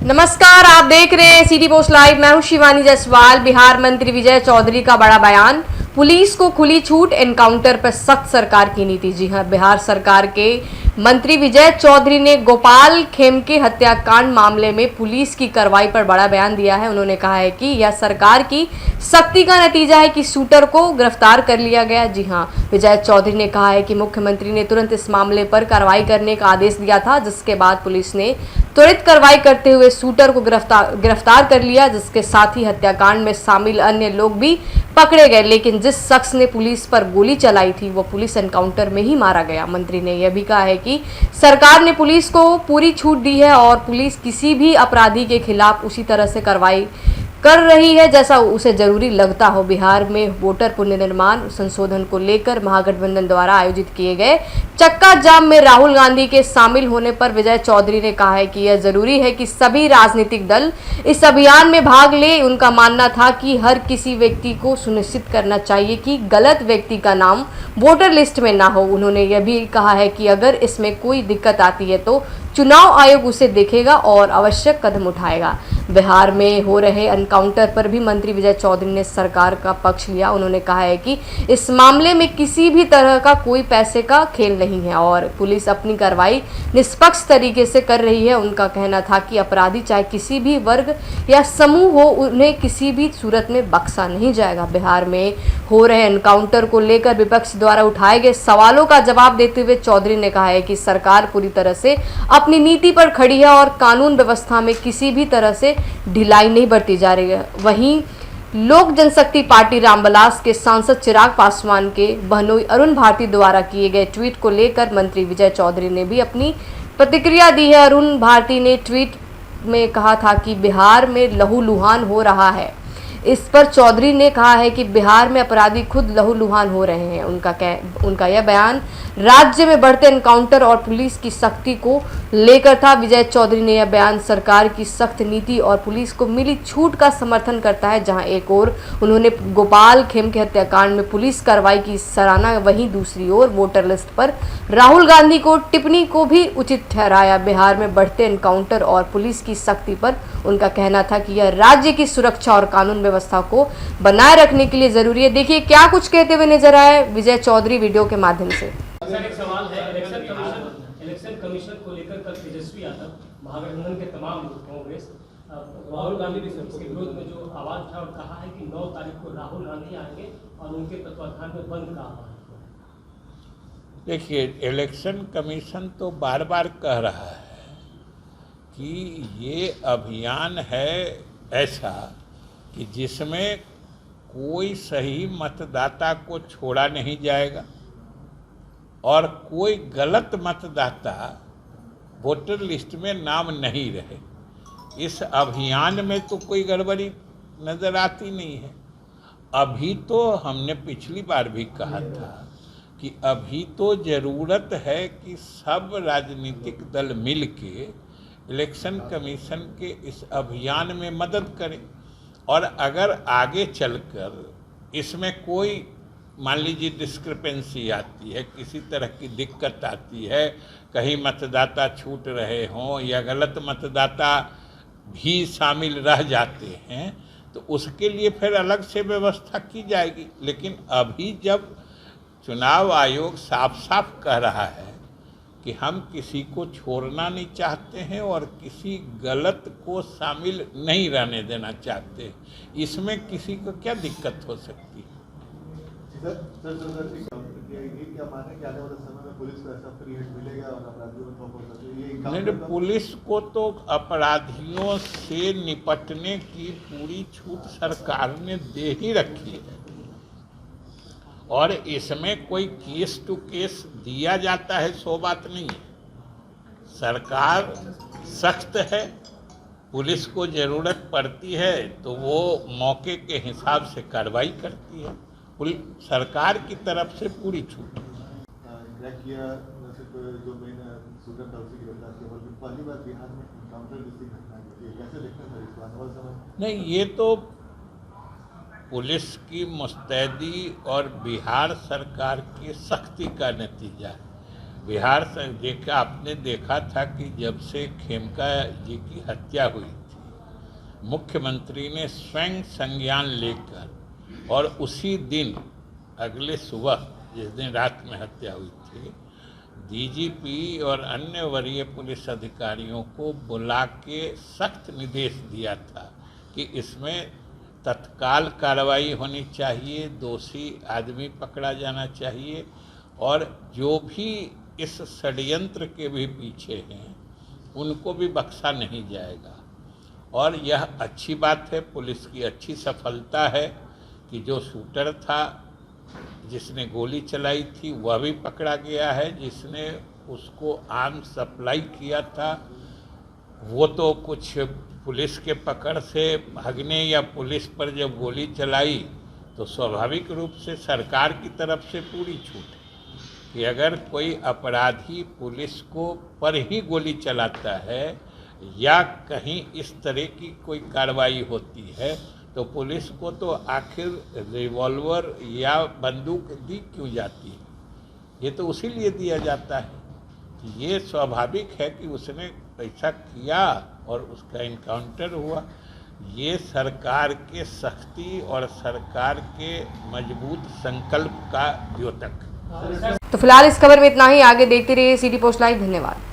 नमस्कार, आप देख रहे हैं सिटी पोस्ट लाइव। मैं हूं शिवानी जायसवाल। बिहार मंत्री विजय चौधरी का बड़ा बयान, पुलिस को खुली छूट, एनकाउंटर पर सख्त सरकार की नीति। जी हां, बिहार सरकार के मंत्री विजय चौधरी ने गोपाल खेमके हत्याकांड मामले में पुलिस की कार्रवाई पर बड़ा बयान दिया है। उन्होंने कहा है कि यह सरकार की सख्ती का नतीजा है कि शूटर को गिरफ्तार कर लिया गया। जी हां, विजय चौधरी ने कहा है कि मुख्यमंत्री ने तुरंत इस मामले पर कार्रवाई करने का आदेश दिया था, जिसके बाद पुलिस ने त्वरित कार्रवाई करते हुए शूटर को गिरफ्तार कर लिया, जिसके साथ ही हत्याकांड में शामिल अन्य लोग भी पकड़े गए। लेकिन जिस शख्स ने पुलिस पर गोली चलाई थी वो पुलिस एनकाउंटर में ही मारा गया। मंत्री ने यह भी कहा है कि सरकार ने पुलिस को पूरी छूट दी है और पुलिस किसी भी अपराधी के खिलाफ उसी तरह से कार्रवाई कर रही है जैसा उसे जरूरी लगता हो। बिहार में वोटर पुनर्निर्माण संशोधन को लेकर महागठबंधन द्वारा आयोजित किए गए चक्का जाम में राहुल गांधी के शामिल होने पर विजय चौधरी ने कहा है कि यह जरूरी है कि सभी राजनीतिक दल इस अभियान में भाग ले। उनका मानना था कि हर किसी व्यक्ति को सुनिश्चित करना चाहिए कि गलत व्यक्ति का नाम वोटर लिस्ट में ना हो। उन्होंने यह भी कहा है कि अगर इसमें कोई दिक्कत आती है तो चुनाव आयोग उसे देखेगा और आवश्यक कदम उठाएगा। बिहार में हो रहे एनकाउंटर पर भी मंत्री विजय चौधरी ने सरकार का पक्ष लिया। उन्होंने कहा है कि इस मामले में किसी भी तरह का कोई पैसे का खेल नहीं है और पुलिस अपनी कार्रवाई निष्पक्ष तरीके से कर रही है। उनका कहना था कि अपराधी चाहे किसी भी वर्ग या समूह हो, उन्हें किसी भी सूरत में बख्शा नहीं जाएगा। बिहार में हो रहे एनकाउंटर को लेकर विपक्ष द्वारा उठाए गए सवालों का जवाब देते हुए चौधरी ने कहा है कि सरकार पूरी तरह से अपनी नीति पर खड़ी है और कानून व्यवस्था में किसी भी तरह से ढिलाई नहीं बरती जा रही है। वहीं लोक जनशक्ति पार्टी रामविलास के सांसद चिराग पासवान के बहनोई अरुण भारती द्वारा किए गए ट्वीट को लेकर मंत्री विजय चौधरी ने भी अपनी प्रतिक्रिया दी है। अरुण भारती ने ट्वीट में कहा था कि बिहार में लहूलुहान हो रहा है। इस पर चौधरी ने कहा है कि बिहार में अपराधी खुद लहूलुहान हो रहे हैं। उनका यह बयान राज्य में बढ़ते एनकाउंटर और पुलिस की सख्ती को लेकर था। विजय चौधरी ने यह बयान सरकार की सख्त नीति और पुलिस को मिली छूट का समर्थन करता है। जहां एक ओर उन्होंने गोपाल खेमके हत्याकांड में पुलिस कार्रवाई की सराहना, वहीं दूसरी ओर वोटर लिस्ट पर राहुल गांधी को टिप्पणी को भी उचित ठहराया। बिहार में बढ़ते एनकाउंटर और पुलिस की सख्ती पर उनका कहना था कि यह राज्य की सुरक्षा और कानून व्यवस्था को बनाए रखने के लिए जरूरी है। देखिए क्या कुछ कहते हुए नजर आए विजय चौधरी वीडियो के माध्यम से। सर, एक सवाल है, इलेक्शन कमीशन को लेकर कल तेजस्वी यादव, महागठबंधन के तमाम लोग, कांग्रेस, राहुल गांधी भी इसके विरोध में जो आवाज उठा और कहा है कि 9 तारीख को राहुल गांधी आएंगे और उनके तत्वाधान में बंद का आह्वान। देखिए, इलेक्शन कमीशन तो बार बार कह रहा है कि ये अभियान है ऐसा कि जिसमें कोई सही मतदाता को छोड़ा नहीं जाएगा और कोई गलत मतदाता वोटर लिस्ट में नाम नहीं रहे। इस अभियान में तो कोई गड़बड़ी नज़र आती नहीं है। अभी तो हमने पिछली बार भी कहा था कि अभी तो ज़रूरत है कि सब राजनीतिक दल मिल के इलेक्शन कमीशन के इस अभियान में मदद करें और अगर आगे चलकर इसमें कोई मान लीजिए डिस्क्रिपेंसी आती है, किसी तरह की दिक्कत आती है, कहीं मतदाता छूट रहे हों या गलत मतदाता भी शामिल रह जाते हैं तो उसके लिए फिर अलग से व्यवस्था की जाएगी। लेकिन अभी जब चुनाव आयोग साफ साफ कह रहा है कि हम किसी को छोड़ना नहीं चाहते हैं और किसी गलत को शामिल नहीं रहने देना चाहते, इसमें किसी को क्या दिक्कत हो सकती है? नहीं, पुलिस को तो अपराधियों से निपटने की पूरी छूट सरकार ने दे ही रखी है और इसमें कोई केस टू केस दिया जाता है सो बात नहीं है। सरकार सख्त है, पुलिस को ज़रूरत पड़ती है तो वो मौके के हिसाब से कार्रवाई करती है। सरकार की तरफ से पूरी छूट। नहीं, ये तो पुलिस की मुस्तैदी और बिहार सरकार की सख्ती का नतीजा है। बिहार से देखा, आपने देखा था कि जब से खेमका जी की हत्या हुई थी, मुख्यमंत्री ने स्वयं संज्ञान लेकर और उसी दिन अगले सुबह, जिस दिन रात में हत्या हुई थी, डीजीपी और अन्य वरीय पुलिस अधिकारियों को बुला के सख्त निर्देश दिया था कि इसमें तत्काल कार्रवाई होनी चाहिए, दोषी आदमी पकड़ा जाना चाहिए और जो भी इस षड्यंत्र के भी पीछे हैं उनको भी बख्शा नहीं जाएगा। और यह अच्छी बात है, पुलिस की अच्छी सफलता है कि जो शूटर था, जिसने गोली चलाई थी, वह भी पकड़ा गया है। जिसने उसको आर्म्स सप्लाई किया था वो तो कुछ पुलिस के पकड़ से भागने या पुलिस पर जब गोली चलाई तो स्वाभाविक रूप से सरकार की तरफ से पूरी छूट है कि अगर कोई अपराधी पुलिस को पर ही गोली चलाता है या कहीं इस तरह की कोई कार्रवाई होती है तो पुलिस को तो आखिर रिवॉल्वर या बंदूक दी क्यों जाती है? ये तो उसी लिए दिया जाता है कि ये स्वाभाविक है कि उसने ऐसा किया और उसका इनकाउंटर हुआ। ये सरकार के सख्ती और सरकार के मजबूत संकल्प का द्योतक। तो फिलहाल इस खबर में इतना ही। आगे देखते रहिए सिटी पोस्ट लाइव। धन्यवाद।